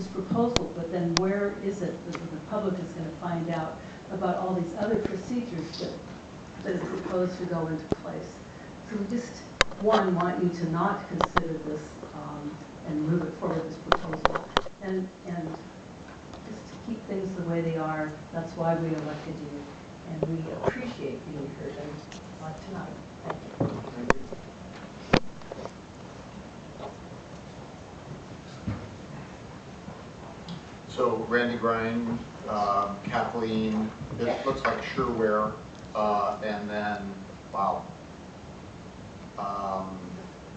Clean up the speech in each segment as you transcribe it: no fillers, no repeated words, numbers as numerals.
this proposal, but then where is it that the public is going to find out about all these other procedures that are proposed to go into place? So we just, one, want you to not consider this and move it forward, this proposal, and just to keep things the way they are. That's why we elected you, and we appreciate being heard tonight. Thank you. So Randy Grind, Kathleen, it looks like Sureware, and then, wow,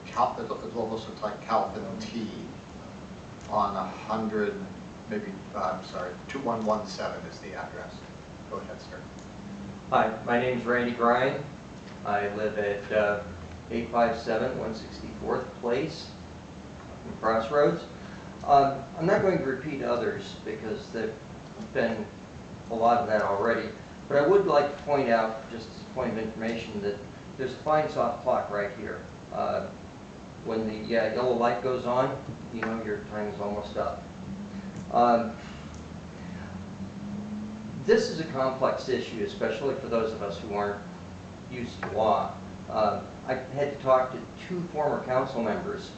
it almost looks like Calvin T on 100, maybe, I'm sorry, 2117 is the address. Go ahead, sir. Hi, my name is Randy Grind. I live at 857 164th Place in Crossroads. I'm not going to repeat others because there's been a lot of that already, but I would like to point out, just as a point of information, that there's a fine soft clock right here. When the yellow light goes on, you know your time is almost up. This is a complex issue, especially for those of us who aren't used to law. I had to talk to 2 former council members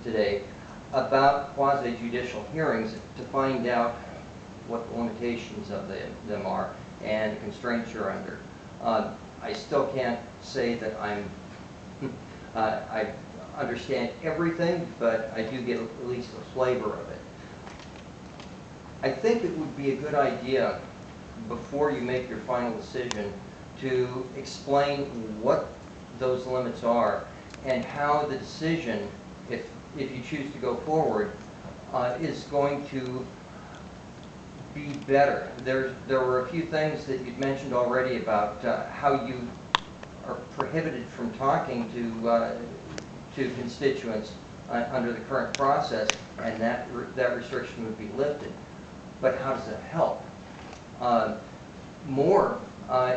today about quasi-judicial hearings to find out what the limitations of them are and the constraints you're under. I still can't say that I understand everything, but I do get at least a flavor of it. I think it would be a good idea, before you make your final decision, to explain what those limits are and how the decision, if you choose to go forward, is going to be better. There were a few things that you'd mentioned already about how you are prohibited from talking to constituents under the current process, and that restriction would be lifted. But how does that help? It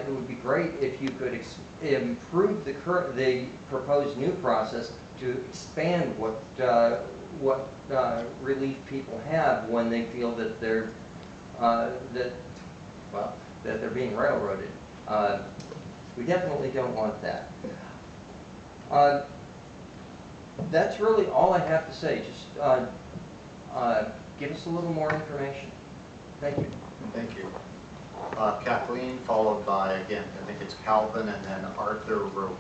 would be great if you could improve the proposed new process to expand what relief people have when they feel that they're being railroaded. We definitely don't want that. That's really all I have to say. Just give us a little more information. Thank you. Thank you. Kathleen, followed by, again, I think it's Calvin, and then Arthur Roby.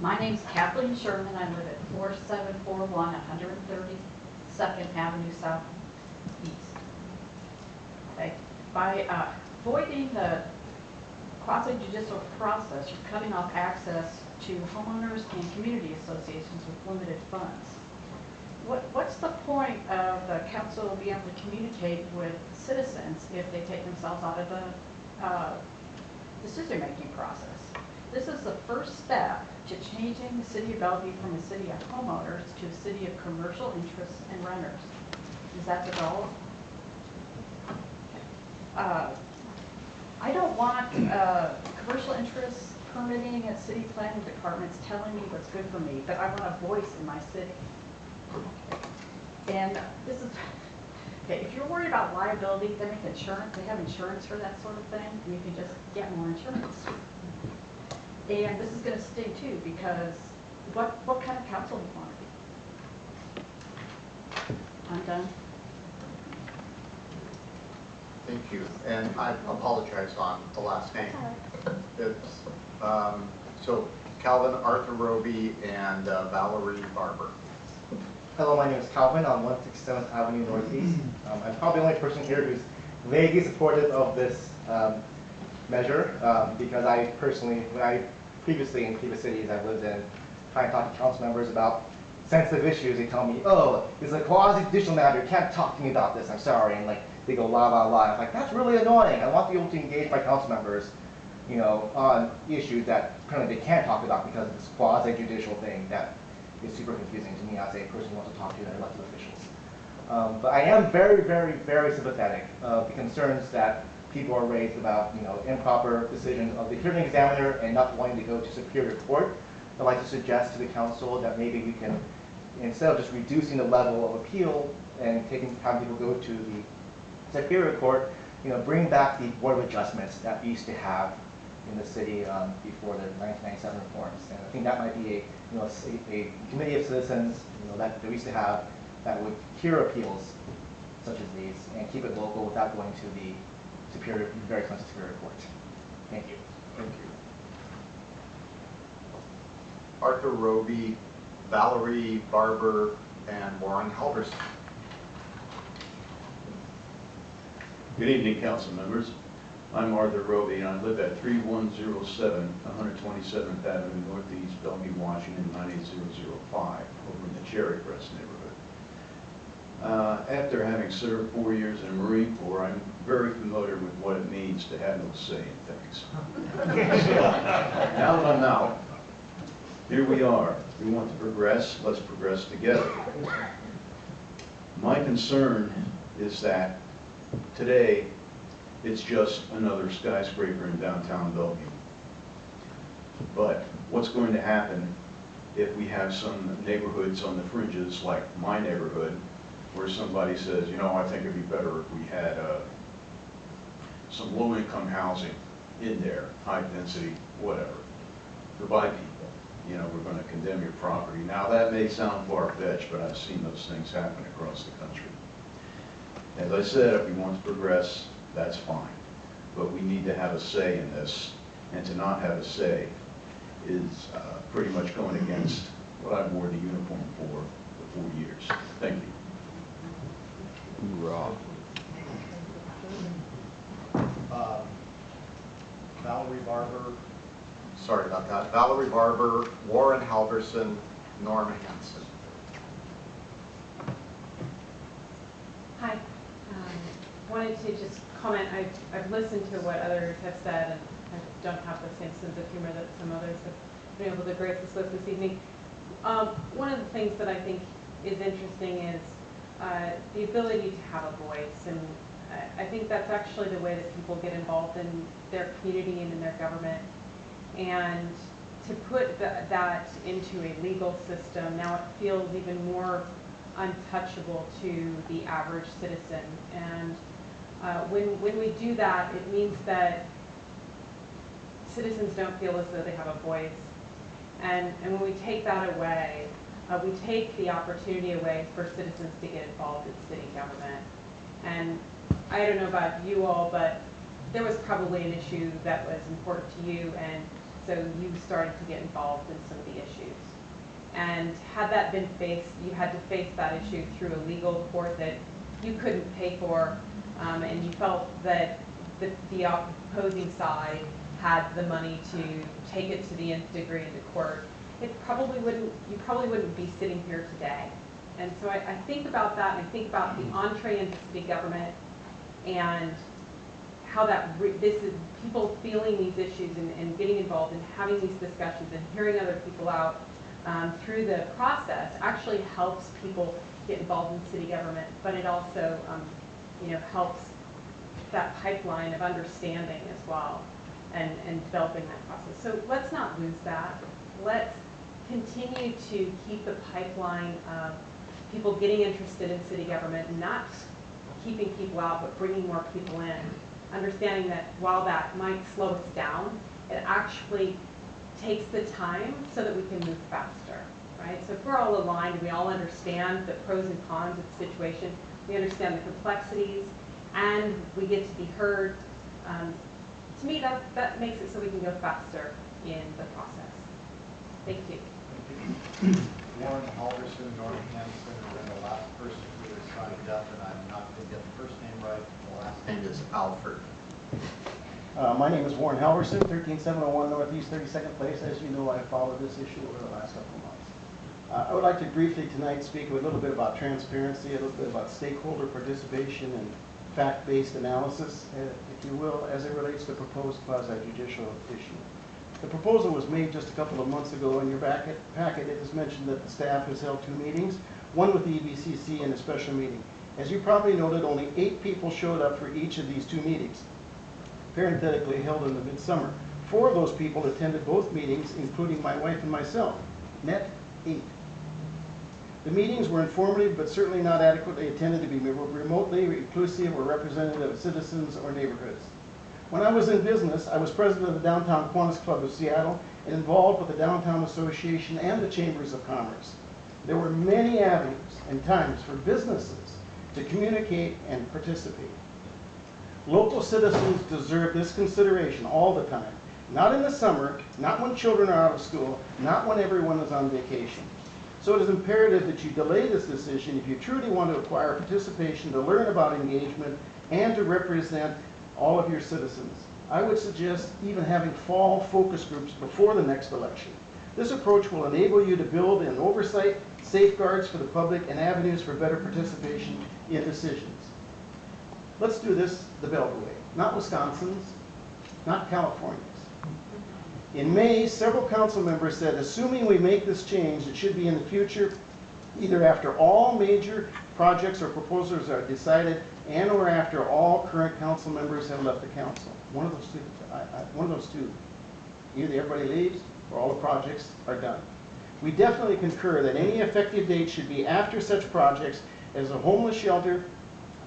My name's Kathleen Sherman. I live at 4741 132nd Avenue Southeast. Okay. By voiding the quasi-judicial process, you're cutting off access to homeowners and community associations with limited funds. What's the point of the council being able to communicate with citizens if they take themselves out of the decision-making process? This is the first step to changing the city of Bellevue from a city of homeowners to a city of commercial interests and renters. Is that the goal? I don't want commercial interests permitting at city planning departments telling me what's good for me, but I want a voice in my city. And this is, okay, if you're worried about liability, they make insurance, they have insurance for that sort of thing, and you can just get more insurance. And this is going to sting too, because what kind of council do you want to be? I'm done. Thank you. And I apologize on the last name. It's, so Calvin, Arthur Roby, and Valerie Barber. Hello, my name is Calvin on 167th Avenue Northeast. I'm probably the only person here who's vaguely supportive of this measure because I personally, previously in previous cities I've lived in, trying to talk to council members about sensitive issues, they tell me, oh, it's a quasi-judicial matter, you can't talk to me about this, I'm sorry, and like they go la la la. I'm like, that's really annoying. I want to be able to engage my council members, you know, on issues that apparently they can't talk about because of this quasi-judicial thing that is super confusing to me as a person who wants to talk to their elected officials. But I am very, very, very sympathetic of the concerns that people are raised about, you know, improper decisions of the hearing examiner and not wanting to go to Superior Court I'd like to suggest to the council that maybe we can, instead of just reducing the level of appeal and taking time people go to the Superior Court, bring back the Board of Adjustments that we used to have in the city before the 1997 reforms. And I think that might be a committee of citizens that we used to have that would hear appeals such as these and keep it local without going to the very expensive Superior Court. Thank you. Thank you. Arthur Roby, Valerie Barber, and Warren Halverson. Good evening, council members. I'm Arthur Roby, and I live at 3107 127th Avenue Northeast, Bellevue, Washington, 98005, over in the Cherry Crest neighborhood. After having served 4 years in the Marine Corps, I'm very familiar with what it means to have no say in things. So, now that I'm out, here we are. We want to progress. Let's progress together. My concern is that today, it's just another skyscraper in downtown Bellevue. But what's going to happen if we have some neighborhoods on the fringes, like my neighborhood, where somebody says, I think it'd be better if we had some low-income housing in there, high density, whatever, to buy people. We're going to condemn your property. Now, that may sound far-fetched, but I've seen those things happen across the country. As I said, if we want to progress, that's fine. But we need to have a say in this, and to not have a say is pretty much going against what I wore the uniform for 4 years. Thank you. Hoorah. Valerie Barber. Sorry about that. Valerie Barber, Warren Halverson, Norma Hanson. Hi. Wanted to just comment. I've listened to what others have said, and I don't have the same sense of humor that some others have been able to grace us with this evening. One of the things that I think is interesting is the ability to have a voice, and I think that's actually the way that people get involved in their community and in their government. And to put that into a legal system, now it feels even more untouchable to the average citizen. And when we do that, it means that citizens don't feel as though they have a voice. And when we take that away, we take the opportunity away for citizens to get involved in city government. And I don't know about you all, but there was probably an issue that was important to you, and so you started to get involved in some of the issues. And had that been faced, you had to face that issue through a legal court that you couldn't pay for, and you felt that the opposing side had the money to take it to the nth degree into court, you probably wouldn't be sitting here today. And so I think about that, and I think about the entree into city government and how this is people feeling these issues and getting involved and having these discussions and hearing other people out through the process actually helps people get involved in city government, but it also helps that pipeline of understanding as well and developing that process. So let's not lose that. Let's continue to keep the pipeline of people getting interested in city government, not keeping people out, but bringing more people in. Understanding that while that might slow us down, it actually takes the time so that we can move faster, right? So if we're all aligned, we all understand the pros and cons of the situation, we understand the complexities, and we get to be heard. To me, that makes it so we can go faster in the process. Thank you. Warren Halverson, Norma Hanson, and then the last person who is signed up, and I'm not going to get the first name right, the last Name is Alfred. My name is Warren Halverson, 13701 Northeast 32nd Place. As you know, I followed this issue over the last couple of months. I would like to briefly tonight speak a little bit about transparency, a little bit about stakeholder participation and fact-based analysis, if you will, as it relates to proposed quasi-judicial issue. The proposal was made just a couple of months ago. In your packet, it is mentioned that the staff has held 2 meetings, one with the EBCC and a special meeting. As you probably noted, only 8 people showed up for each of these 2 meetings, parenthetically held in the midsummer. 4 of those people attended both meetings, including my wife and myself. Net 8. The meetings were informative, but certainly not adequately attended to be remotely inclusive or representative of citizens or neighborhoods. When I was in business, I was president of the Downtown Kiwanis Club of Seattle and involved with the Downtown Association and the Chambers of Commerce. There were many avenues and times for businesses to communicate and participate. Local citizens deserve this consideration all the time, not in the summer, not when children are out of school, not when everyone is on vacation. So it is imperative that you delay this decision if you truly want to acquire participation, to learn about engagement, and to represent all of your citizens. I would suggest even having fall focus groups before the next election. This approach will enable you to build in oversight, safeguards for the public, and avenues for better participation in decisions. Let's do this the Bellevue way, not Wisconsin's, not California's. In May, several council members said, assuming we make this change, it should be in the future, either after all major projects or proposals are decided and or after all current council members have left the council. One of those two. Either everybody leaves or all the projects are done. We definitely concur that any effective date should be after such projects as a homeless shelter,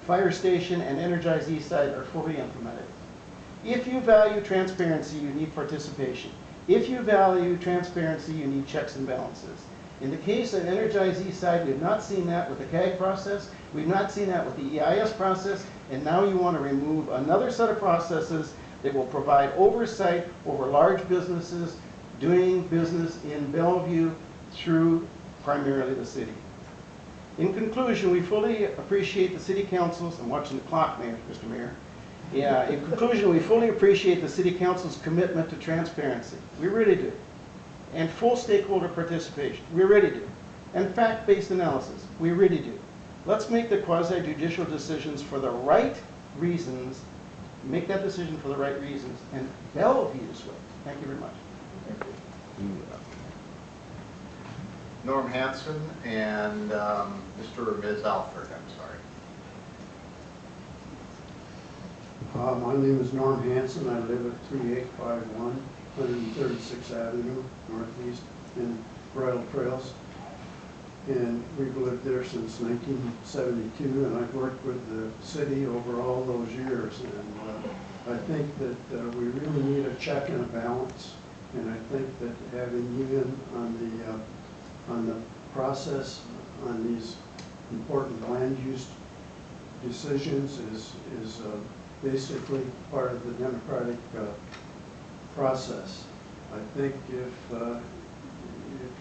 fire station, and Energize East Side are fully implemented. If you value transparency, you need participation. If you value transparency, you need checks and balances. In the case of Energize East Side, we've not seen that with the CAG process, we've not seen that with the EIS process, and now you want to remove another set of processes that will provide oversight over large businesses doing business in Bellevue through primarily the city. In conclusion, we fully appreciate the City Council's, I'm watching the clock, Mr. Mayor. Yeah, in conclusion, we fully appreciate the City Council's commitment to transparency. We really do. And full stakeholder participation. We really do. And fact-based analysis. We really do. Let's make the quasi-judicial decisions for the right reasons. Make that decision for the right reasons. And Bellevue's way. Thank you very much. Norm Hanson and Mr. or Ms. Alford, I'm sorry. My name is Norm Hanson. I live at 3851 136th Avenue Northeast in Bridle Trails. And we've lived there since 1972, and I've worked with the city over all those years. And I think that we really need a check and a balance. And I think that having you in on the process on these important land use decisions is basically part of the democratic process. I think if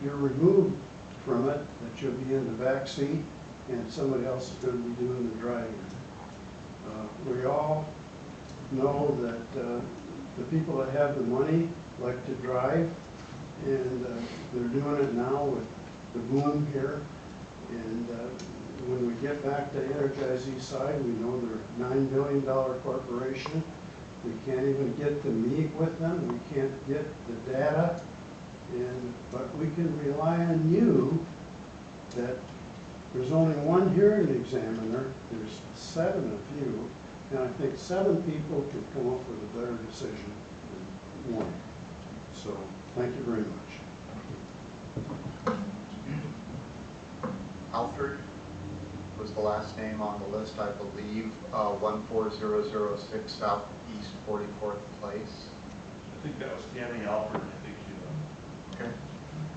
you're removed from it, that you'll be in the back seat and somebody else is going to be doing the driving. We all know that the people that have the money like to drive, and they're doing it now with the boom here. And when we get back to Energize East Side, we know they're a $9 billion corporation. We can't even get to meet with them. We can't get the data. But we can rely on you that there's only one hearing examiner. There's 7 of you. And I think 7 people could come up with a better decision than 1. So thank you very much. Alfred was the last name on the list, I believe, 14006 Southeast 44th Place. I think that was Tammy Alford, I think she Okay.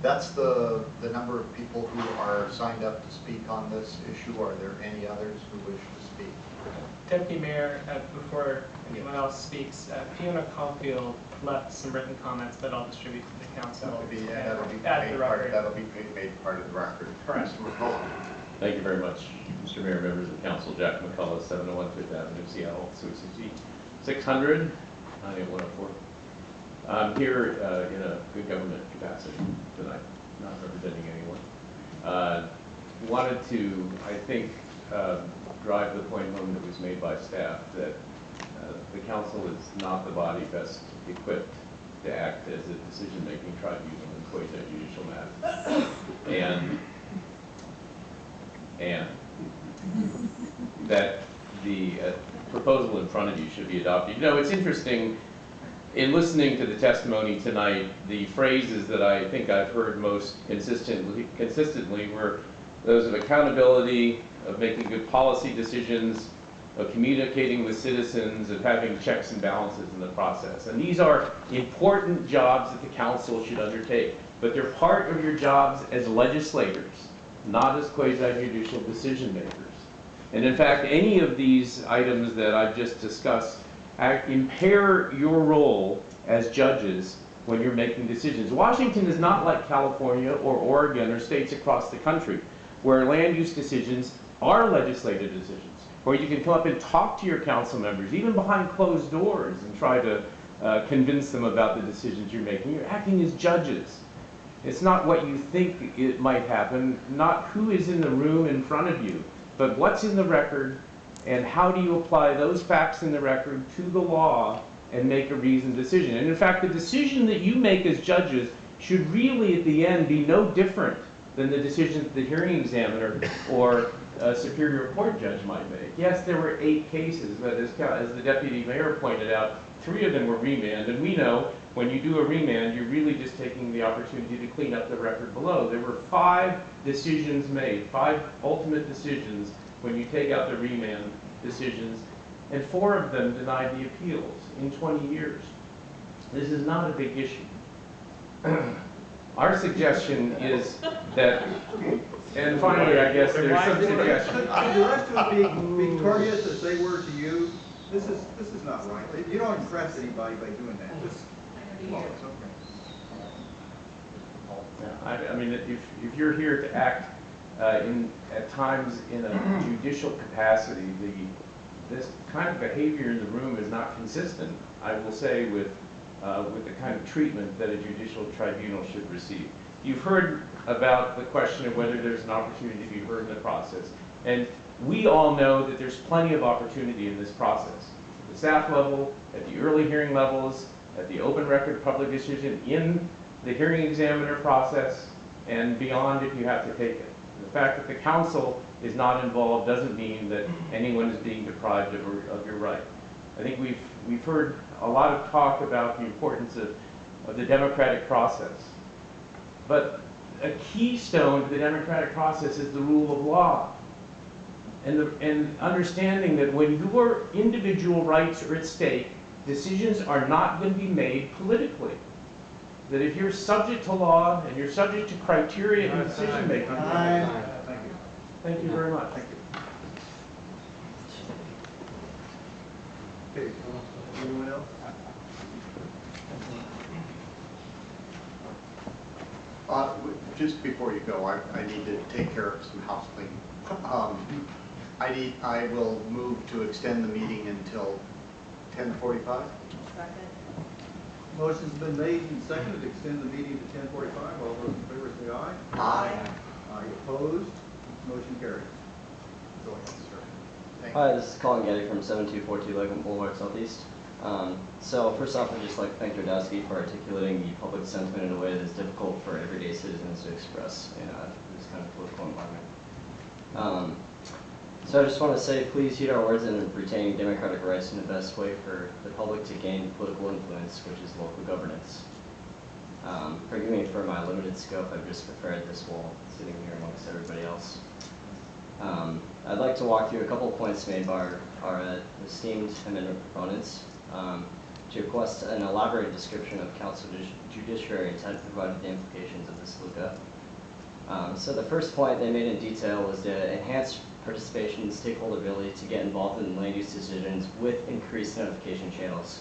That's the number of people who are signed up to speak on this issue. Are there any others who wish to speak? Deputy Mayor, before anyone else speaks, Fiona Caulfield left some written comments that I'll distribute to the council. That'll be at the made record. part of the record. Correct. Mr. McCullough. Thank you very much, Mr. Mayor, members of council. Jack McCullough, 701 Fifth Avenue, Seattle, 600, 98104. I'm here in a good government capacity tonight, not representing anyone. Wanted to, I think, drive the point home that was made by staff that the council is not the body best equipped to act as a decision-making tribunal in quasi-judicial matters. And that the proposal in front of you should be adopted. You know, it's interesting, in listening to the testimony tonight, the phrases that I think I've heard most consistently were those of accountability, of making good policy decisions, of communicating with citizens, of having checks and balances in the process. And these are important jobs that the council should undertake, but they're part of your jobs as legislators, not as quasi-judicial decision makers. And in fact, any of these items that I've just discussed impair your role as judges when you're making decisions. Washington is not like California or Oregon or states across the country where land use decisions are legislative decisions, where you can come up and talk to your council members, even behind closed doors, and try to convince them about the decisions you're making. You're acting as judges. It's not what you think it might happen, not who is in the room in front of you, but what's in the record, and how do you apply those facts in the record to the law and make a reasoned decision. And in fact, the decision that you make as judges should really at the end be no different than the decision that the hearing examiner or a superior court judge might make. Yes, there were 8 cases, but as the deputy mayor pointed out, 3 of them were remand, and we know when you do a remand, you're really just taking the opportunity to clean up the record below. There were 5 decisions made, 5 ultimate decisions when you take out the remand decisions, and 4 of them denied the appeals in 20 years. This is not a big issue. Our suggestion is that, and finally, I guess there's some suggestion. The rest of being victorious as they were to you, this is not right. You don't impress anybody by doing that. Just, well, it's okay. I mean, if you're here to act at times in a judicial capacity, this kind of behavior in the room is not consistent, I will say, with the kind of treatment that a judicial tribunal should receive. You've heard about the question of whether there's an opportunity to be heard in the process. And we all know that there's plenty of opportunity in this process. At the staff level, at the early hearing levels, at the open record public decision, in the hearing examiner process, and beyond if you have to take it. The fact that the council is not involved doesn't mean that anyone is being deprived of your right. I think we've heard a lot of talk about the importance of the democratic process. But a keystone to the democratic process is the rule of law. And understanding that when your individual rights are at stake, decisions are not going to be made politically. That if you're subject to law and you're subject to criteria in decision making. Thank you very much. Thank you. Okay, anyone else? Just before you go, I need to take care of some house cleaning. I will move to extend the meeting until 10:45. Motion's been made and seconded to extend the meeting to 10:45. All those in favor say aye. Aye. Aye opposed. Motion carries. Go ahead, sir. Thank Hi, you. this is Colin Getty from 7242 Lakeland Boulevard Southeast. So first off, I'd just like to thank Drodowski for articulating the public sentiment in a way that is difficult for everyday citizens to express in this kind of political environment. So I just want to say, please heed our words in retaining democratic rights in the best way for the public to gain political influence, which is local governance. Forgive me for my limited scope. I've just prepared this while sitting here amongst everybody else. I'd like to walk through a couple of points made by our esteemed amendment proponents to request an elaborate description of council judiciary intent provided the implications of this LUCA. So the first point they made in detail was to enhance participation and stakeholder ability to get involved in land use decisions with increased notification channels.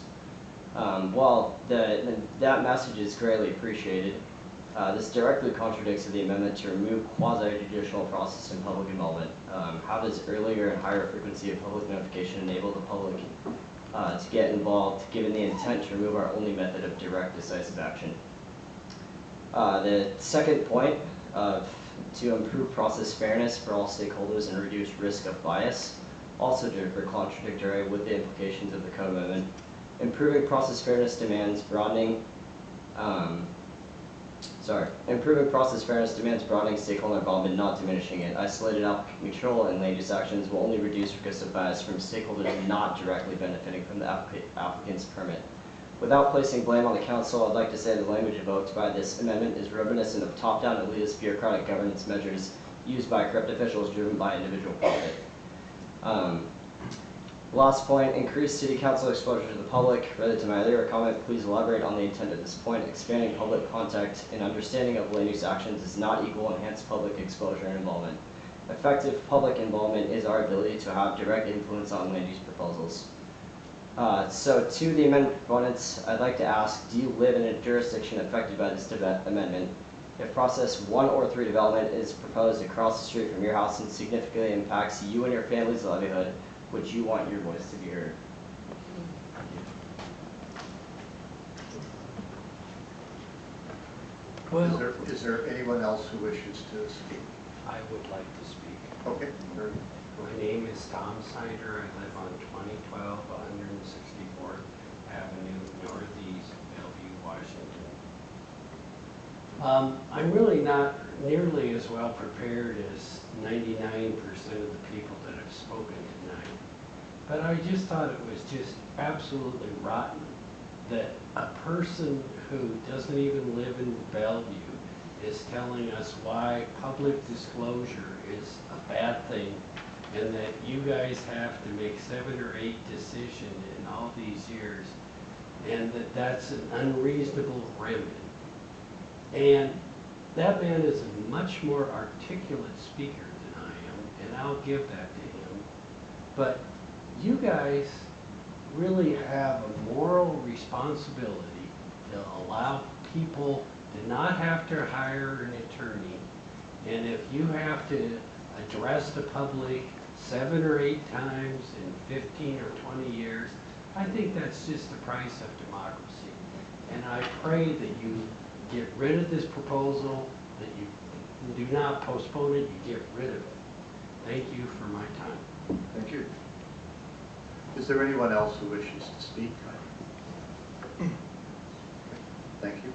While that message is greatly appreciated, this directly contradicts the amendment to remove quasi-judicial process and public involvement. How does earlier and higher frequency of public notification enable the public to get involved, given the intent to remove our only method of direct, decisive action? The second point, to improve process fairness for all stakeholders and reduce risk of bias, also directly contradictory with the implications of the code amendment. Improving process fairness demands broadening stakeholder involvement, not diminishing it. Isolated applicant control and land use actions will only reduce risk of bias from stakeholders not directly benefiting from the applicant's permit. Without placing blame on the council, I'd like to say the language evoked by this amendment is reminiscent of top-down elitist bureaucratic governance measures used by corrupt officials driven by individual profit. Last point, increased city council exposure to the public. Related to my earlier comment, please elaborate on the intent of this point. Expanding public contact and understanding of land use actions does not equal enhanced public exposure and involvement. Effective public involvement is our ability to have direct influence on land use proposals. So to the amendment proponents, I'd like to ask, do you live in a jurisdiction affected by this amendment? If process 1 or 3 development is proposed across the street from your house and significantly impacts you and your family's livelihood, would you want your voice to be heard? Well, is there anyone else who wishes to speak? I would like to speak. Okay, very good. My name is Tom Sider. I live on 2012 164th Avenue Northeast, Bellevue, Washington. I'm really not nearly as well prepared as 99% of the people that have spoken tonight. But I just thought it was just absolutely rotten that a person who doesn't even live in Bellevue is telling us why public disclosure is a bad thing, and that you guys have to make 7 or 8 decisions in all these years, and that that's an unreasonable remedy. And that man is a much more articulate speaker than I am, and I'll give that to him. But you guys really have a moral responsibility to allow people to not have to hire an attorney. And if you have to address the public 7 or 8 times in 15 or 20 years, I think that's just the price of democracy. And I pray that you get rid of this proposal, that you do not postpone it, you get rid of it. Thank you for my time. Thank you. Is there anyone else who wishes to speak? Thank you.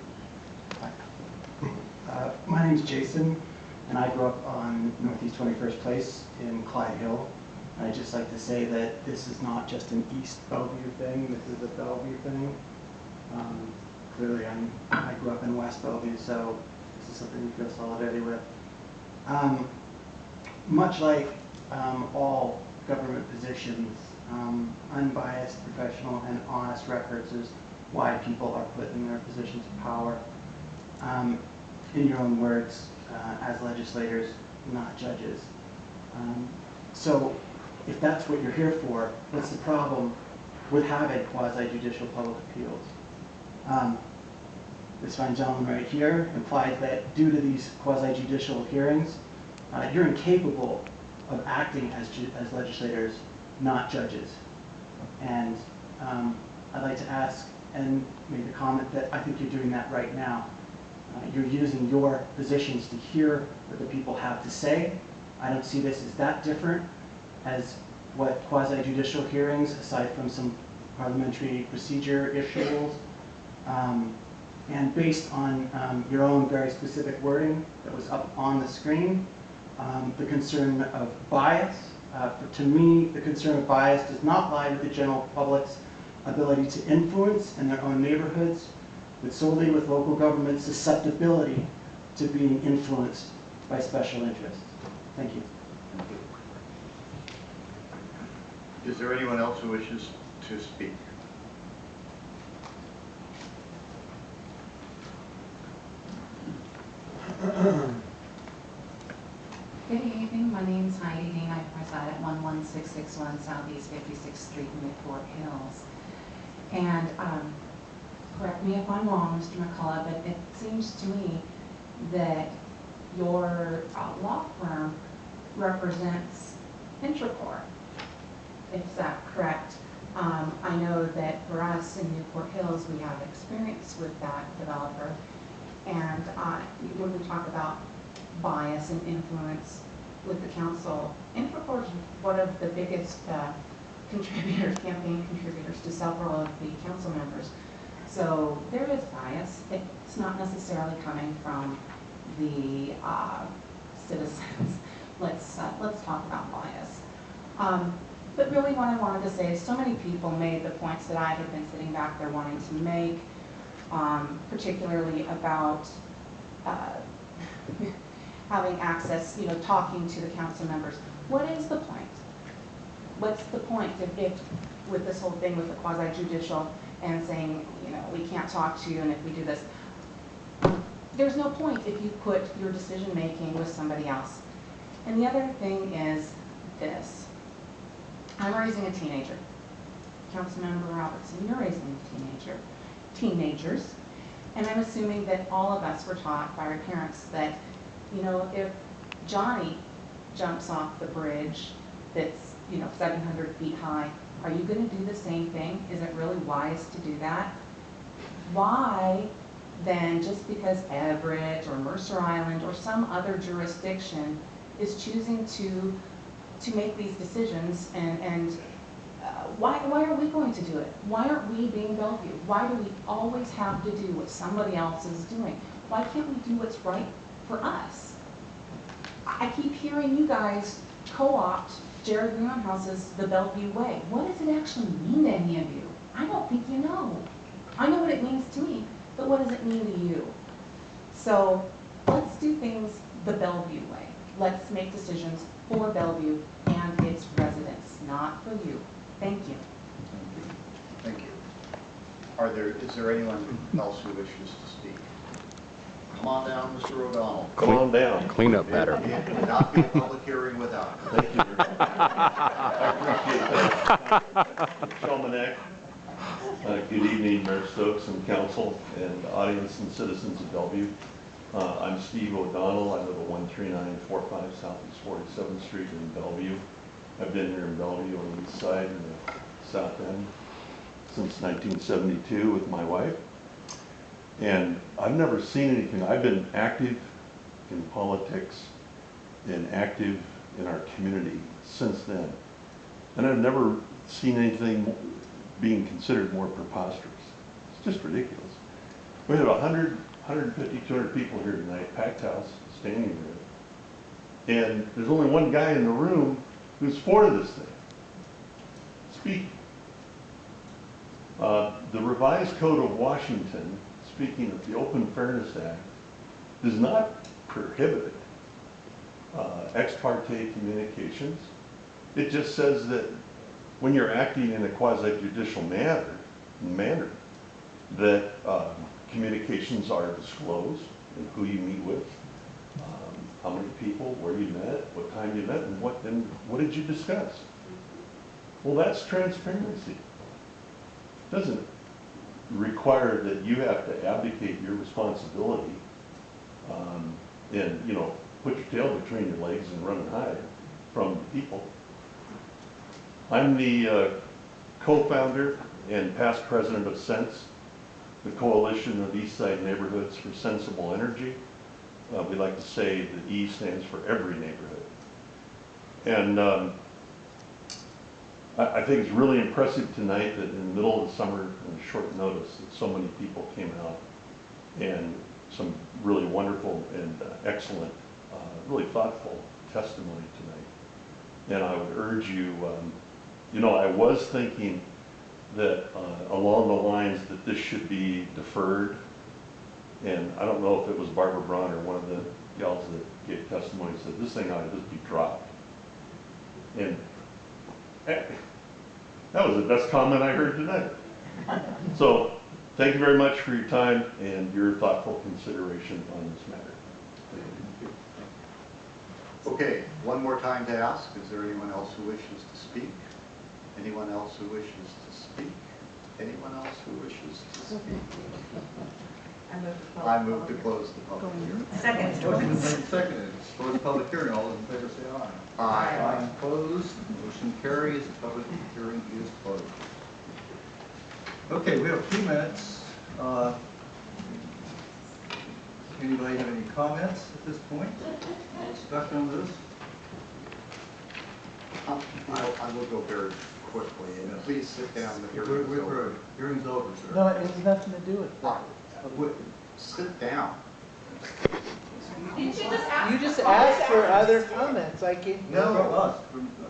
My name's Jason, and I grew up on Northeast 21st Place in Clyde Hill. I'd just like to say that this is not just an East Bellevue thing, this is a Bellevue thing. Clearly, I grew up in West Bellevue, so this is something we feel solidarity with. Much like all government positions, unbiased, professional, and honest records is why people are put in their positions of power. In your own words, as legislators, not judges. So if that's what you're here for, what's the problem with having quasi-judicial public appeals? This fine gentleman right here implies that due to these quasi-judicial hearings, you're incapable of acting as legislators, not judges. And I'd like to ask and make the comment that I think you're doing that right now. You're using your positions to hear what the people have to say. I don't see this as that different as what quasi-judicial hearings, aside from some parliamentary procedure issues, and based on your own very specific wording that was up on the screen, the concern of bias. To me, the concern of bias does not lie with the general public's ability to influence in their own neighborhoods, but solely with local government's susceptibility to being influenced by special interests. Thank you. Is there anyone else who wishes to speak? Good evening, my name is Heidi Dean. I reside at 11661 Southeast 56th Street in Newport Hills. And correct me if I'm wrong, Mr. McCullough, but it seems to me that your law firm represents Intracor. Is that correct? I know that for us in Newport Hills, we have experience with that developer. And when we talk about bias and influence with the council, Intracor is one of the biggest contributors, campaign contributors to several of the council members. So there is bias. It's not necessarily coming from the citizens. Let's talk about bias. But really what I wanted to say is so many people made the points that I had been sitting back there wanting to make, particularly about having access, talking to the council members. What is the point? What's the point if with this whole thing with the quasi-judicial and saying, we can't talk to you and if we do this? There's no point if you put your decision-making with somebody else. And the other thing is this. I'm raising a teenager. Councilmember Robertson, you're raising a teenagers. And I'm assuming that all of us were taught by our parents that, if Johnny jumps off the bridge that's, 700 feet high, are you going to do the same thing? Is it really wise to do that? Why then, just because Everett or Mercer Island or some other jurisdiction is choosing to make these decisions, and why are we going to do it? Why aren't we being Bellevue? Why do we always have to do what somebody else is doing? Why can't we do what's right for us? I keep hearing you guys co-opt Jared Greenhouse's The Bellevue Way. What does it actually mean to any of you? I don't think you know. I know what it means to me, but what does it mean to you? So let's do things the Bellevue way. Let's make decisions for Bellevue and its residents, not for you. Thank you. Thank you. Is there anyone else who wishes to speak? Come on down, Mr. O'Donnell. Come on down. Clean up better. It would not be a public hearing without you. Thank you. I appreciate that. Shelmanek. Good evening, Mayor Stokes and council and audience and citizens of Bellevue. I'm Steve O'Donnell. I live at 13945 Southeast 47th Street in Bellevue. I've been here in Bellevue on the east side and the south end since 1972 with my wife. And I've never seen anything. I've been active in politics and active in our community since then. And I've never seen anything being considered more preposterous. It's just ridiculous. We have 100, 150, 200 people here tonight, packed house, standing room. And there's only one guy in the room who's for this thing. Speaking. The revised Code of Washington, speaking of the Open Fairness Act, does not prohibit ex parte communications. It just says that when you're acting in a quasi-judicial manner, that communications are disclosed and who you meet with, how many people, where you met, what time you met, and what did you discuss? Well, that's transparency. It doesn't require that you have to abdicate your responsibility and, put your tail between your legs and run and hide from people. I'm the co-founder and past president of SENSE, the Coalition of East Side Neighborhoods for Sensible Energy. We like to say the E stands for every neighborhood. And I think it's really impressive tonight that in the middle of the summer, on short notice, that so many people came out and some really wonderful and excellent, really thoughtful testimony tonight. And I would urge you, I was thinking that along the lines that this should be deferred. And I don't know if it was Barbara Braun or one of the gals that gave testimony said this thing ought to just be dropped. And that was the best comment I heard tonight. So thank you very much for your time and your thoughtful consideration on this matter. Okay, one more time to ask, is there anyone else who wishes to speak? Anyone else who wishes to speak? Anyone else who wishes to speak? I move to close the public hearing. Second. Motion made and seconded. Close the public hearing. All those in favor say aye. Aye. Opposed? Motion carries. The public hearing is closed. Okay, we have a few minutes. Anybody have any comments at this point? Discussion on this? I will go very quickly, and please sit down. The hearing's over. Hearing's over, sir. No, it has nothing to do with Sit down. Didn't you just ask? You just asked for other comments, I can. No, it was,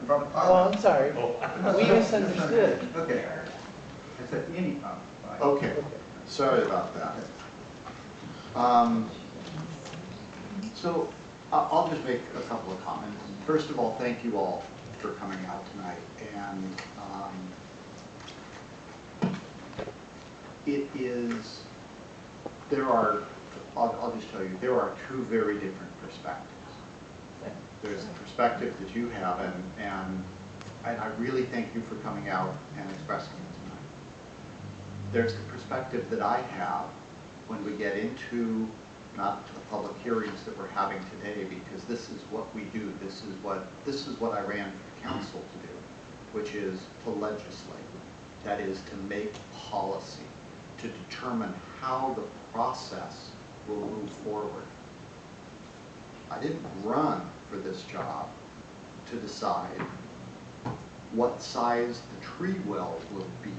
from Oh, I'm sorry. We misunderstood. Okay. I said any comment. Okay, sorry about that. So I'll just make a couple of comments. First of all, thank you all for coming out tonight. And it is, I'll just tell you, there are two very different perspectives. There's the perspective that you have, and I really thank you for coming out and expressing it tonight. There's the perspective that I have when we get into not the public hearings that we're having today, because this is what we do. This is what I ran for council to do, which is to legislate. That is to make policy, to determine how the process will move forward. I didn't run for this job to decide what size the tree well will be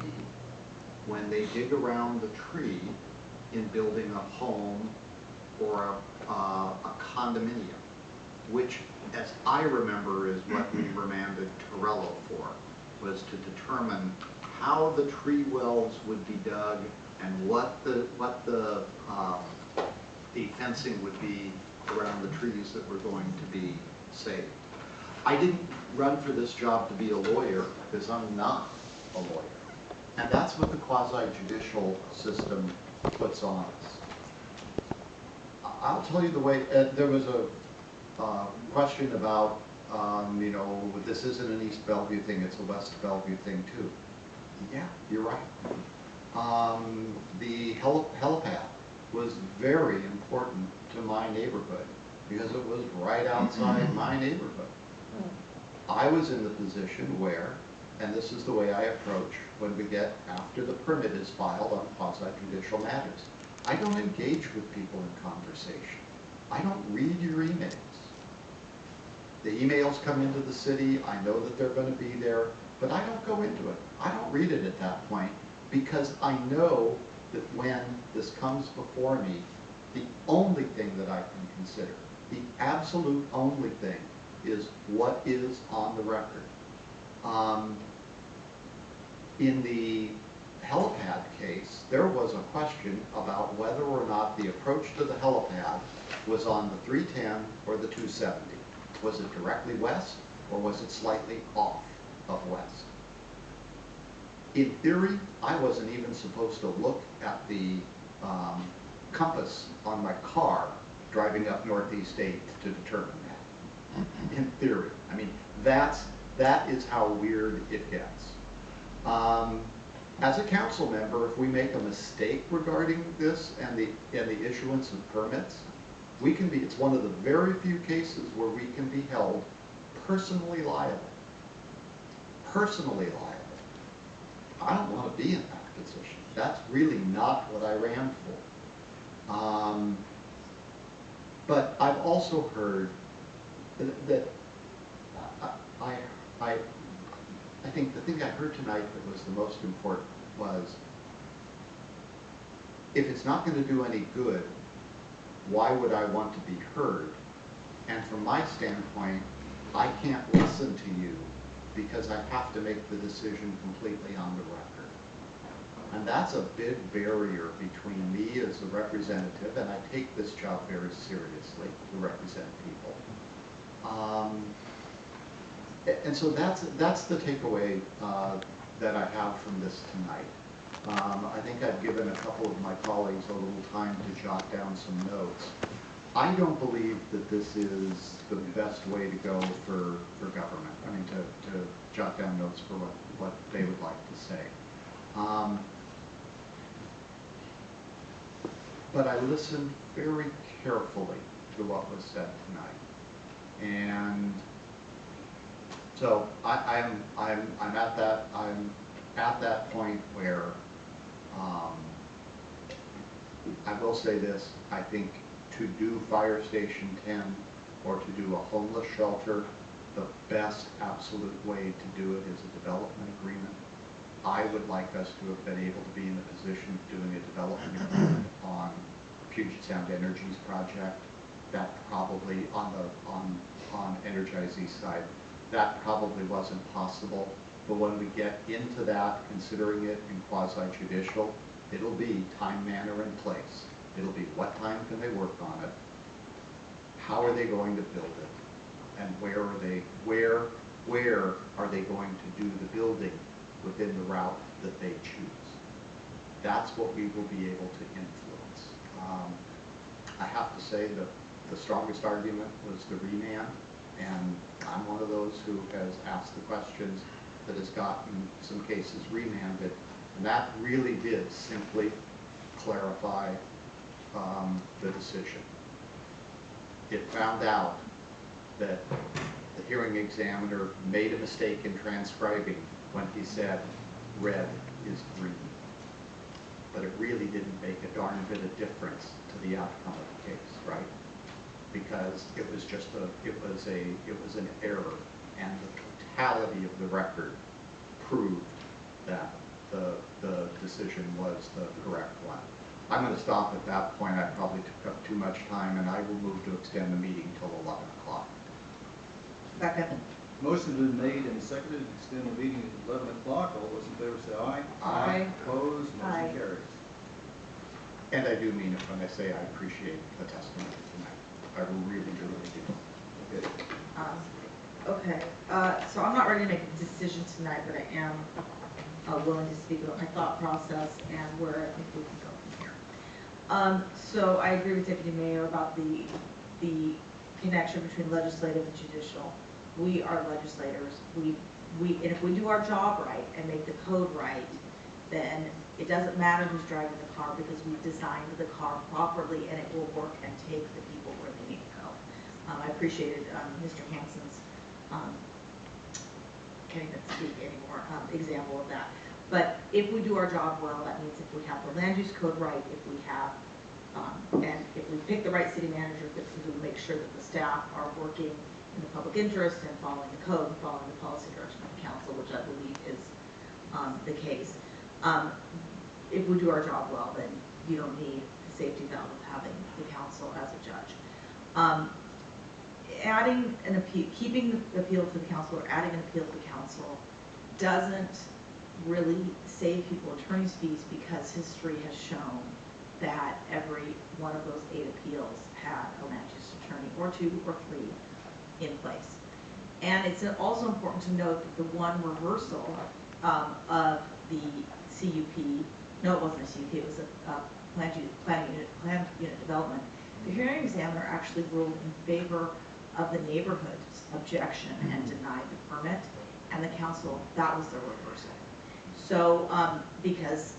when they dig around the tree in building a home or a condominium, which, as I remember, is what we remanded Torello for, was to determine how the tree wells would be dug and what the fencing would be around the trees that were going to be saved. I didn't run for this job to be a lawyer, because I'm not a lawyer. And that's what the quasi-judicial system puts on us. I'll tell you the way, there was a question about, you know, this isn't an East Bellevue thing, it's a West Bellevue thing too. Yeah, you're right. The helipad was very important to my neighborhood because it was right outside my neighborhood. I was in the position where, and this is the way I approach when we get after the permit is filed on quasi-judicial matters. I don't engage with people in conversation. I don't read your emails. The emails come into the city, I know that they're going to be there, but I don't go into it. I don't read it at that point because I know that when this comes before me, the only thing that I can consider, the absolute only thing, is what is on the record. In the helipad case, there was a question about whether or not the approach to the helipad was on the 310 or the 270. Was it directly west or was it slightly off of west? In theory, I wasn't even supposed to look at the compass on my car driving up Northeast 8 to determine that. In theory. I mean, that is how weird it gets. As a council member, if we make a mistake regarding this and the issuance of permits, we can be, it's one of the very few cases where we can be held personally liable. Personally liable. I don't want to be in that position. That's really not what I ran for. But I've also heard that I think the thing I heard tonight that was the most important was, if it's not going to do any good, why would I want to be heard? And from my standpoint, I can't listen to you because I have to make the decision completely on the record. And that's a big barrier between me as a representative, and I take this job very seriously to represent people. And so that's the takeaway that I have from this tonight. I think I've given a couple of my colleagues a little time to jot down some notes. I don't believe that this is the best way to go for government. I mean, to jot down notes for what they would like to say. But I listened very carefully to what was said tonight. And so I'm at that point where I will say this. I think to do Fire Station 10 or to do a homeless shelter, the best absolute way to do it is a development agreement. I would like us to have been able to be in a position of doing a development agreement on Puget Sound Energy's project. that probably on Energize East side, that probably wasn't possible. But when we get into that, considering it in quasi-judicial, it'll be time, manner, and place. It'll be what time can they work on it, how are they going to build it, and where are they going to do the building within the route that they choose. That's what we will be able to influence. I have to say that the strongest argument was the remand, and I'm one of those who has asked the questions that has gotten some cases remanded, and that really did simply clarify the decision. It found out that the hearing examiner made a mistake in transcribing when he said red is green. But it really didn't make a darn bit of difference to the outcome of the case, right? Because it was just it was an error, and the totality of the record proved that the decision was the correct one. I'm going to stop at that point. I probably took up too much time, and I will move to extend the meeting till 11 o'clock. Second. Motion's been made and seconded to extend the meeting to 11 o'clock. All those in favor say aye. Aye. Opposed? Aye. Motion carries. And I do mean it when I say I appreciate the testimony tonight. I really, really do. Okay. Okay, so I'm not ready to make a decision tonight, but I am willing to speak about my thought process and where I think we can go from here. So I agree with Deputy Mayor about the connection between legislative and judicial. We are legislators. And if we do our job right and make the code right, then it doesn't matter who's driving the car because we've designed the car properly and it will work and take the people where they need to go. I appreciated Mr. Hansen's, can't even speak anymore, example of that. But if we do our job well, that means if we have the land use code right, if we have, and if we pick the right city manager who will make sure that the staff are working in the public interest and following the code and following the policy direction of the council, which I believe is the case. If we do our job well, then you don't need the safety valve of having the council as a judge. Adding an appeal, keeping the appeal to the council or adding an appeal to the council doesn't really save people attorney's fees because history has shown that every one of those 8 appeals had a land use attorney or 2 or 3 in place. And it's also important to note that the one reversal of the CUP, no, it wasn't a CUP, it was a plan unit development. The hearing examiner actually ruled in favor of the neighborhood's objection and denied the permit, and the council, that was the reversal. So, because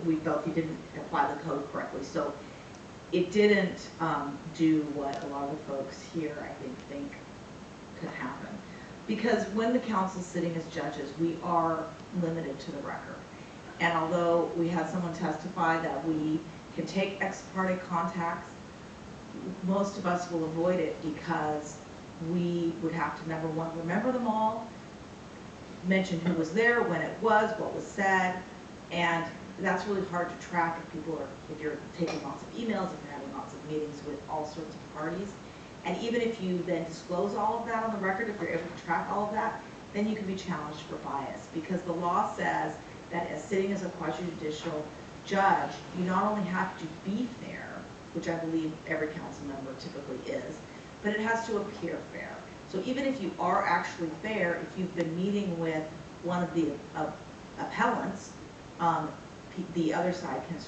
we felt he didn't apply the code correctly. So it didn't do what a lot of the folks here, I think could happen. Because when the council's sitting as judges, we are limited to the record. And although we had someone testify that we can take ex parte contacts, most of us will avoid it because we would have to, number one, remember them all, mention who was there, when it was, what was said, and that's really hard to track if you're taking lots of emails, if you're having lots of meetings with all sorts of parties. And even if you then disclose all of that on the record, if you're able to track all of that, then you can be challenged for bias, because the law says that as sitting as a quasi-judicial judge, you not only have to be fair, which I believe every council member typically is, but it has to appear fair. So even if you are actually fair, if you've been meeting with one of the appellants, the other side can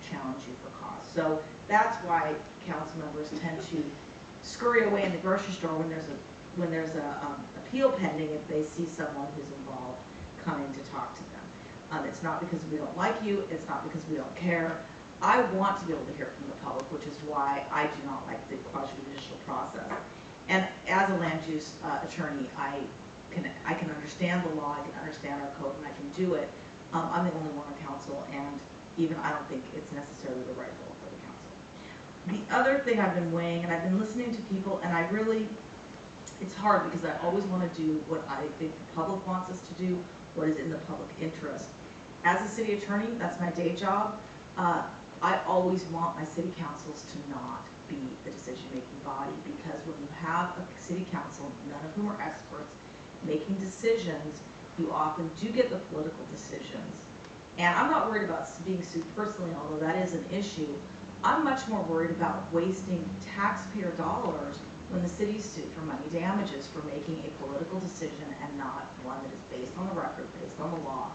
challenge you for cause. So that's why council members tend to scurry away in the grocery store when there's a appeal pending if they see someone who's involved coming to talk to them. It's not because we don't like you, it's not because we don't care. I want to be able to hear from the public, which is why I do not like the quasi-judicial process. And as a land use attorney, I can understand the law, I can understand our code, and I can do it. I'm the only one on council, and even I don't think it's necessarily the right role for the council. The other thing I've been weighing, and I've been listening to people, and I really, it's hard because I always want to do what I think the public wants us to do, what is in the public interest. As a city attorney, that's my day job. I always want my city councils to not be the decision-making body, because when you have a city council, none of whom are experts, making decisions, you often do get the political decisions. And I'm not worried about being sued personally, although that is an issue. I'm much more worried about wasting taxpayer dollars when the city's sued for money damages for making a political decision and not one that is based on the record, based on the law,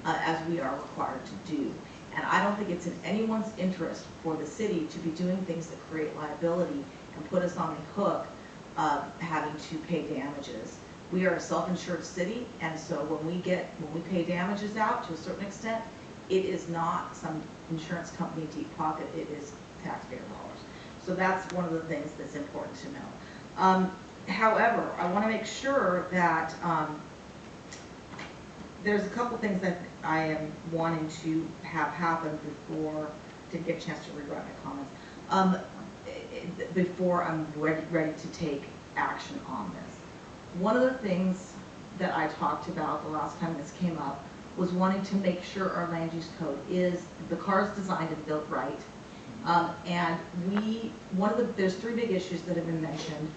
as we are required to do. And I don't think it's in anyone's interest for the city to be doing things that create liability and put us on the hook of having to pay damages. We are a self-insured city, and so when we pay damages out to a certain extent, it is not some insurance company deep pocket, it is taxpayer dollars. So that's one of the things that's important to know. However, I want to make sure that there's a couple things that I am wanting to have happen before, didn't get a chance to rewrite my comments, before I'm ready to take action on this. One of the things that I talked about the last time this came up was wanting to make sure our land use code is, the car is designed and built right. And there's three big issues that have been mentioned: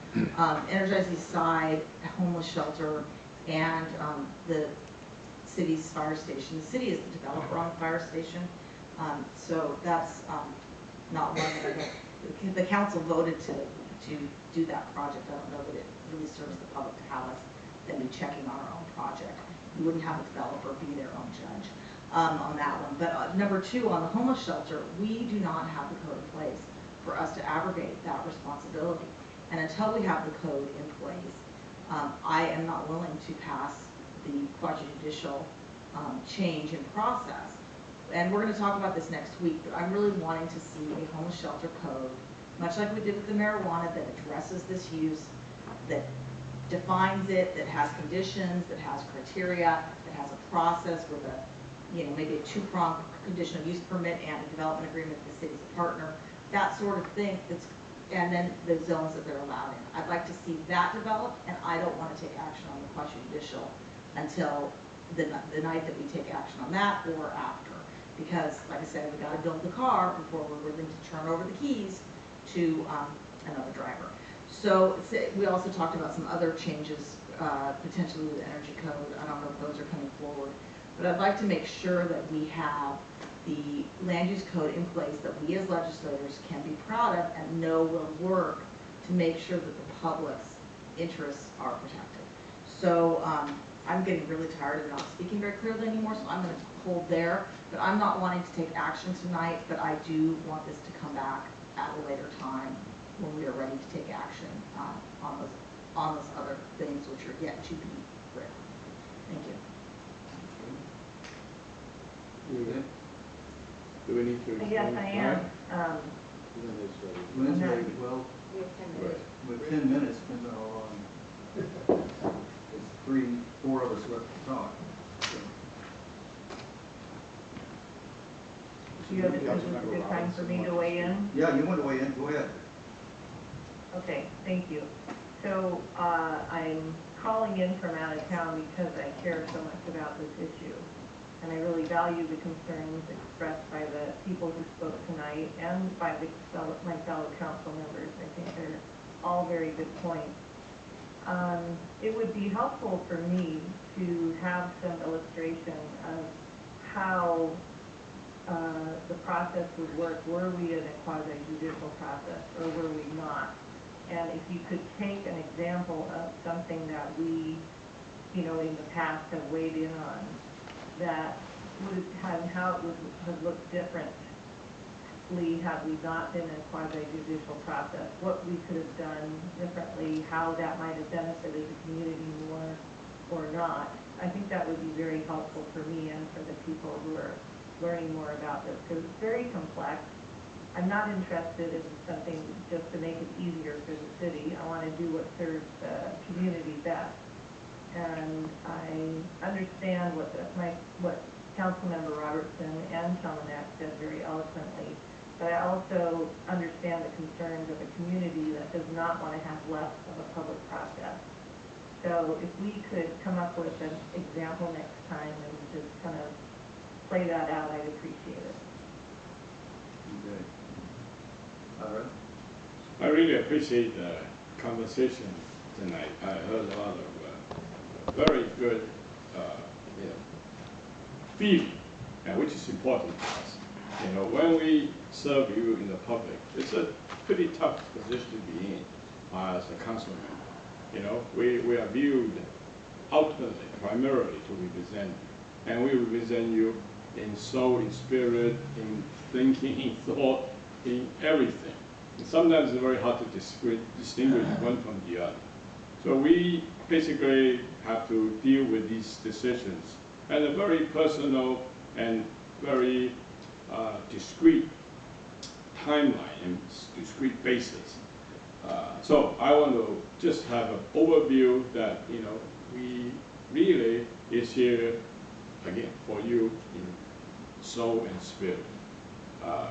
Energize East Side, homeless shelter, and the city's fire station. The city is the developer on the fire station, so that's not one that the council voted to do that project. I don't know that it really serves the public to have us then be checking on our own project. You wouldn't have a developer be their own judge on that one. But number two, on the homeless shelter, we do not have the code in place for us to abrogate that responsibility. And until we have the code in place, I am not willing to pass the quasi-judicial change in process. And we're going to talk about this next week, but I'm really wanting to see a homeless shelter code, much like we did with the marijuana, that addresses this use, that defines it, that has conditions, that has criteria, that has a process with maybe a two-pronged conditional use permit and a development agreement with the city's a partner, that sort of thing. And then the zones that they're allowed in. I'd like to see that developed, and I don't want to take action on the quasi-judicial until the night that we take action on that or after. Because, like I said, we got to build the car before we're willing to turn over the keys to another driver. So we also talked about some other changes, potentially with the energy code. I don't know if those are coming forward. But I'd like to make sure that we have the land use code in place that we as legislators can be proud of and know will work to make sure that the public's interests are protected. So I'm getting really tired of not speaking very clearly anymore, so I'm going to hold there. But I'm not wanting to take action tonight, but I do want this to come back at a later time when we are ready to take action on those other things which are yet to be written. Thank you. Do we need to? Yes, I am. Lynn's ready. Well, We have 10 minutes. with 10 minutes, depends on how long. There's 4 of us left to talk. So. You have a good time for me to weigh in? Yeah, you want to weigh in, go ahead. Okay, thank you. So I'm calling in from out of town because I care so much about this issue. And I really value the concerns expressed by the people who spoke tonight and by my fellow council members. I think they're all very good points. It would be helpful for me to have some illustration of how the process would work. Were we in a quasi-judicial process or were we not? And if you could take an example of something that we, in the past have weighed in on, that would have, how it would have looked differently had we not been in a quasi-judicial process, what we could have done differently, how that might have benefited the community more or not. I think that would be very helpful for me and for the people who are learning more about this, because it's very complex. I'm not interested in something just to make it easier for the city. I want to do what serves the community best. And I understand what Councilmember Robertson and Chalmanack said very eloquently, but I also understand the concerns of a community that does not want to have less of a public process. So if we could come up with an example next time and just kind of play that out, I'd appreciate it. Okay. All right. I really appreciate the conversation tonight. I heard a lot of very good, feeling, which is important to us. When we serve you in the public, it's a pretty tough position to be in as a council member. We are viewed ultimately, primarily to represent you. And we represent you in soul, in spirit, in thinking, in thought, in everything. And sometimes it's very hard to distinguish one from the other. So we basically have to deal with these decisions at a very personal and very discrete timeline and discrete basis. So I want to just have an overview that we really is here again for you in soul and spirit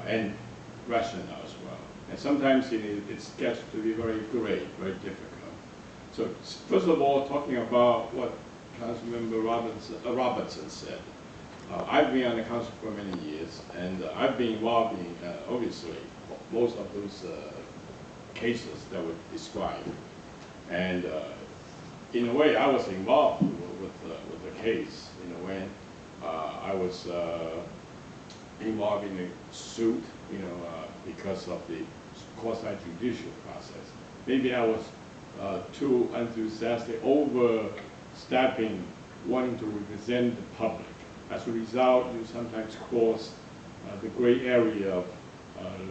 and rationale as well. And sometimes it gets to be very gray, very difficult. So first of all, talking about what Councilmember Robertson said. I've been on the council for many years, and I've been involved in, obviously, most of those cases that were described. And in a way, I was involved with the case, when I was involved in a suit, because of the quasi-judicial process. Maybe I was too enthusiastic, overstepping, wanting to represent the public. As a result, you sometimes cross the gray area of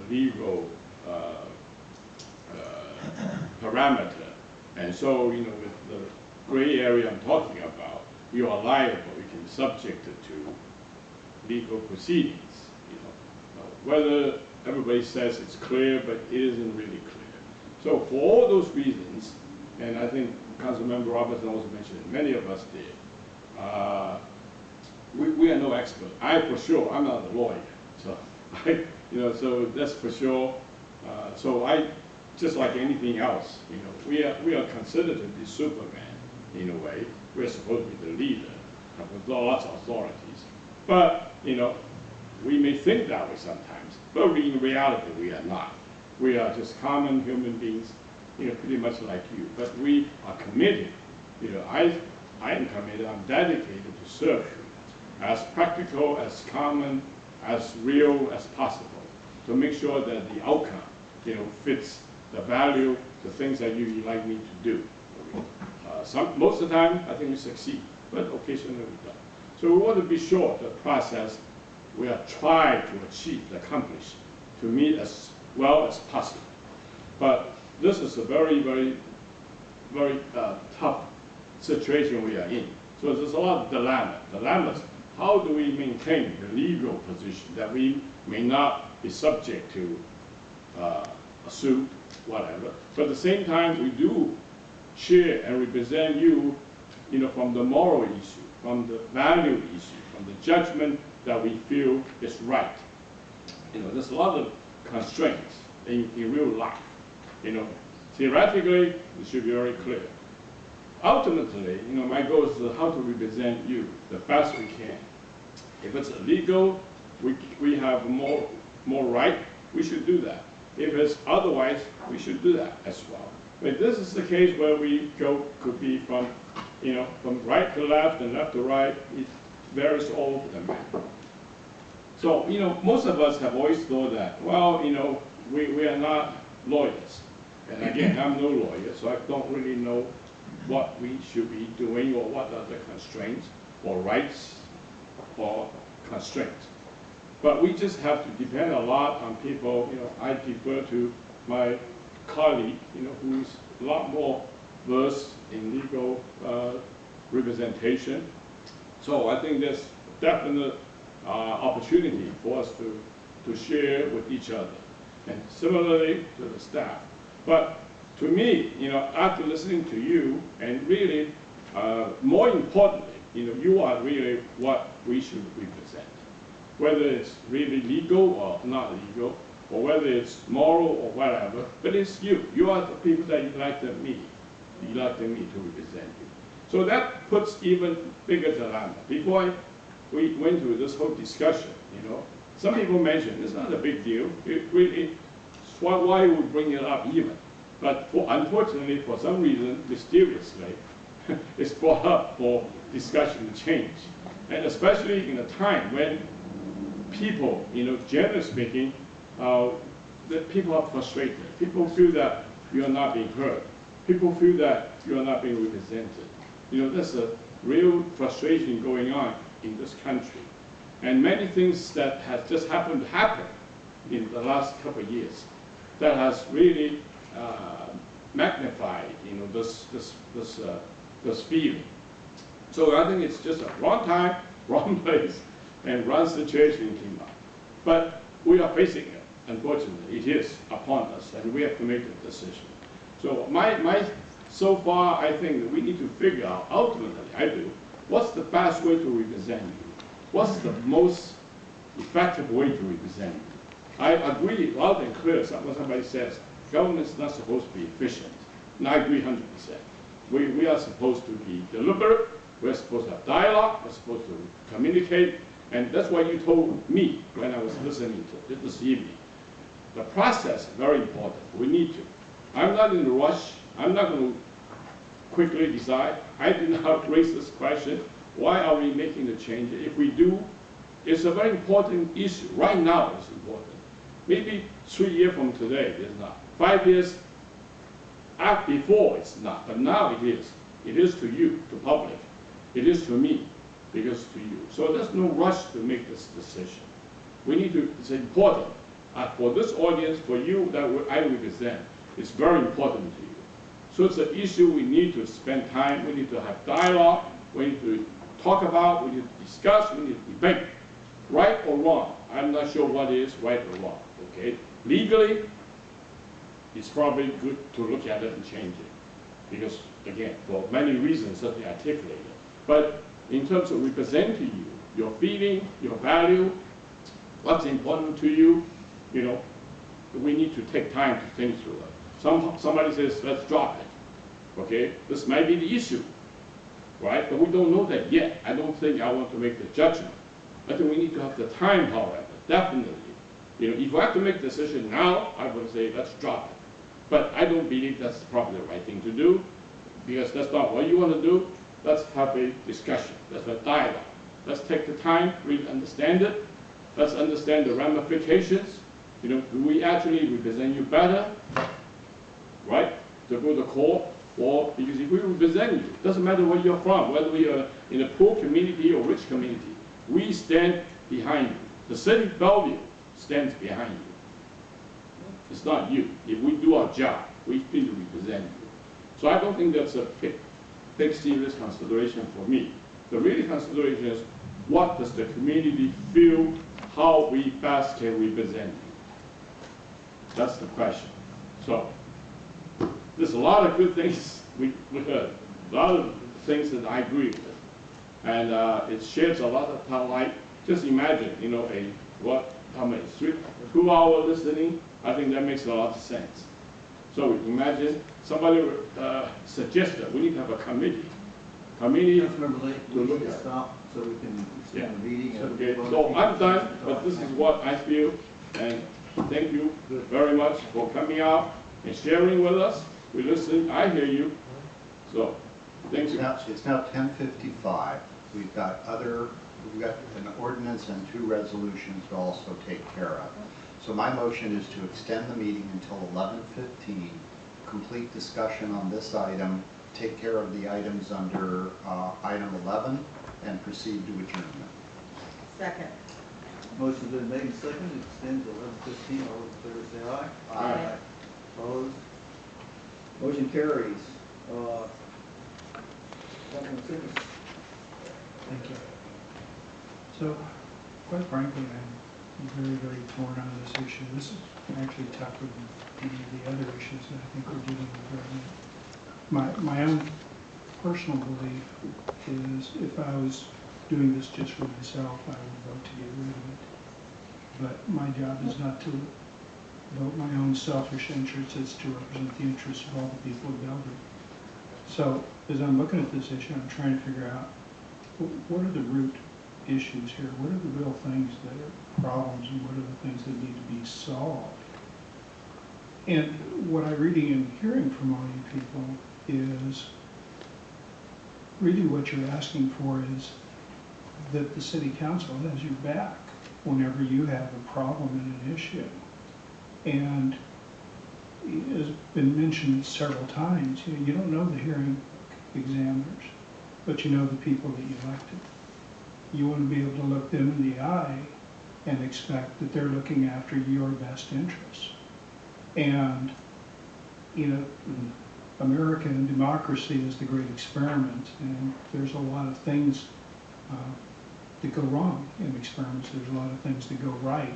legal parameter. And so, with the gray area I'm talking about, you are liable, you can be subjected to legal proceedings. Whether everybody says it's clear, but it isn't really clear. So for all those reasons, and I think Councilmember Robertson also mentioned it, many of us did, we are no expert. I'm not a lawyer, so so that's for sure. So I, just like anything else, we are considered to be Superman in a way. We're supposed to be the leader with lots of authorities, but we may think that way sometimes, but in reality we are not. We are just common human beings, pretty much like you. But we are committed. I am committed. I'm dedicated to serve you as practical, as common, as real as possible, to make sure that the outcome, fits the value, the things that you like me to do. Most of the time, I think we succeed, but occasionally we don't. So we want to be sure the process we are trying to achieve, accomplish, to meet as well as possible. But this is a very, very, very tough situation we are in. So there's a lot of dilemmas. How do we maintain the legal position that we may not be subject to a suit, whatever, but at the same time we do share and represent you, from the moral issue, from the value issue, from the judgment that we feel is right. There's a lot of constraints in real life. Theoretically, it should be very clear. Ultimately, my goal is how to represent you the best we can. If it's illegal, we have more right, we should do that. If it's otherwise, we should do that as well. But this is the case where we could be from right to left and left to right. It varies all over the map. So, most of us have always thought that, well, we are not lawyers. And again, I'm no lawyer, so I don't really know what we should be doing or what are the constraints or rights or constraints. But we just have to depend a lot on people. I defer to my colleague, who's a lot more versed in legal representation. So I think there's definite opportunity for us to share with each other, and similarly to the staff. But to me, after listening to you, and really, more importantly, you are really what we should represent. Whether it's really legal or not legal, or whether it's moral or whatever, but it's you. You are the people that elected me. You elected me to represent you. So that puts even bigger dilemma. Before we went through this whole discussion, some people mention it's not a big deal. Why would bring it up even? But unfortunately, for some reason, mysteriously, it's brought up for discussion and change. And especially in a time when people, generally speaking, that people are frustrated. People feel that you are not being heard. People feel that you are not being represented. There's a real frustration going on in this country. And many things that have just happened in the last couple of years that has really magnified, this feeling. So I think it's just a wrong time, wrong place, and wrong situation came up. But we are facing it, unfortunately. It is upon us, and we have to make a decision. So so far, I think that we need to figure out, ultimately, I do, what's the best way to represent you? What's the most effective way to represent you? I agree loud and clear when somebody says, government's not supposed to be efficient. And I agree 100%. We are supposed to be deliberate, we're supposed to have dialogue, we're supposed to communicate, and that's what you told me when I was listening to it this evening. The process is very important. We need to. I'm not in a rush. I'm not going to quickly decide. I did not raise this question. Why are we making the change? If we do, it's a very important issue. Right now, it's important. Maybe 3 years from today, it's not. 5 years before, it's not. But now it is. It is to you, to public. It is to me, because to you. So there's no rush to make this decision. We need to, it's important. For this audience, for you that I represent, it's very important to you. So it's an issue we need to spend time, we need to have dialogue, we need to talk about, we need to discuss, we need to debate. Right or wrong, I'm not sure what is right or wrong, okay? Legally, it's probably good to look at it and change it. Because, again, for many reasons that we articulated. But in terms of representing you, your feeling, your value, what's important to you, we need to take time to think through it. Somebody says, let's drop it. Okay, this might be the issue, right? But we don't know that yet. I don't think I want to make the judgment. I think we need to have the time, however, definitely. If I have to make a decision now, I would say, let's drop it. But I don't believe that's probably the right thing to do, because that's not what you want to do. Let's have a discussion. Let's have a dialogue. Let's take the time, really understand it. Let's understand the ramifications. Do we actually represent you better, right? To go to court, or because if we represent you, it doesn't matter where you're from, whether we are in a poor community or rich community, we stand behind you. The city of Bellevue stands behind you. It's not you. If we do our job, we need to represent you. So I don't think that's a big serious consideration for me. The real consideration is, what does the community feel, how we best can represent you? That's the question. So there's a lot of good things we heard, a lot of things that I agree with, and it sheds a lot of light. Just imagine, how many 2 hour listening? I think that makes a lot of sense. So imagine somebody suggested we need to have a committee to look at. Stop so we can extend the meeting. Okay, so I'm done, but this is what I feel, and thank you very much for coming out and sharing with us. We listen, I hear you, so thank you. It's now 10:55. We've got an ordinance and 2 resolutions to also take care of. So my motion is to extend the meeting until 11:15, complete discussion on this item, take care of the items under item 11, and proceed to adjournment. Second. Motion's been made and seconded, to extend to 11:15. All in favor say aye. Aye. Opposed? Motion carries. Councilman Simmons. Thank you. So, quite frankly, I'm very, very torn on this issue. This is actually tougher than any of the other issues that I think we're dealing with right now. My own personal belief is if I was doing this just for myself, I would vote to get rid of it. But my job is not to vote my own selfish interests, it's to represent the interests of all the people of Bellevue. So as I'm looking at this issue, I'm trying to figure out what are the root issues here? What are the real things that are problems and what are the things that need to be solved? And what I'm reading and hearing from all you people is really what you're asking for is that the city council has your back whenever you have a problem and an issue. And it has been mentioned several times, you don't know the hearing examiners, but you know the people that you elected. You want to be able to look them in the eye and expect that they're looking after your best interests. And, American democracy is the great experiment, and there's a lot of things that go wrong in experiments. There's a lot of things that go right.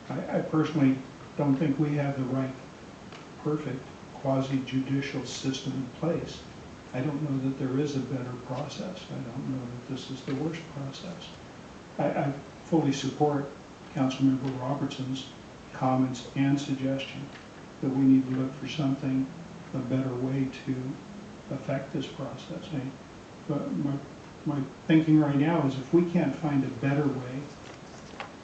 I personally don't think we have the right, perfect, quasi-judicial system in place. I don't know that there is a better process. I don't know that this is the worst process. I fully support Councilmember Robertson's comments and suggestion that we need to look for something, a better way to affect this process. But my thinking right now is if we can't find a better way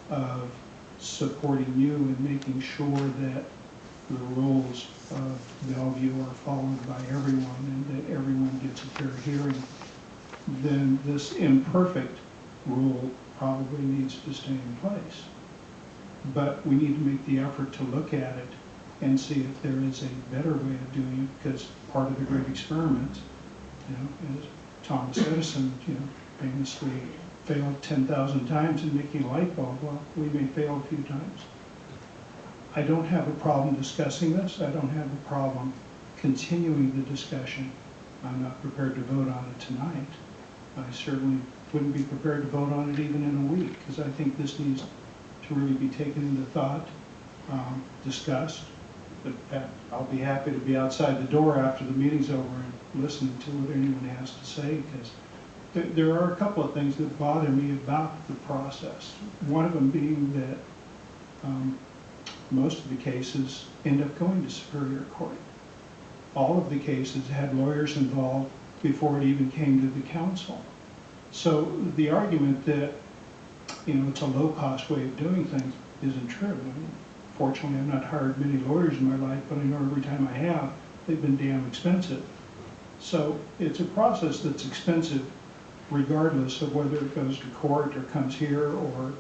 of supporting you and making sure that the rules of Bellevue are followed by everyone and that everyone gets a fair hearing, then this imperfect rule probably needs to stay in place. But we need to make the effort to look at it and see if there is a better way of doing it, because part of the great experiment, is Thomas Edison, famously failed 10,000 times in making a light bulb. Well, we may fail a few times. I don't have a problem discussing this. I don't have a problem continuing the discussion. I'm not prepared to vote on it tonight. I certainly wouldn't be prepared to vote on it even in a week, because I think this needs to really be taken into thought, discussed. But I'll be happy to be outside the door after the meeting's over and listening to what anyone has to say, because there are a couple of things that bother me about the process. One of them being that most of the cases end up going to Superior Court. All of the cases had lawyers involved before it even came to the council. So the argument that it's a low-cost way of doing things isn't true. I mean, fortunately, I've not hired many lawyers in my life, but I know every time I have, they've been damn expensive. So it's a process that's expensive regardless of whether it goes to court or comes here or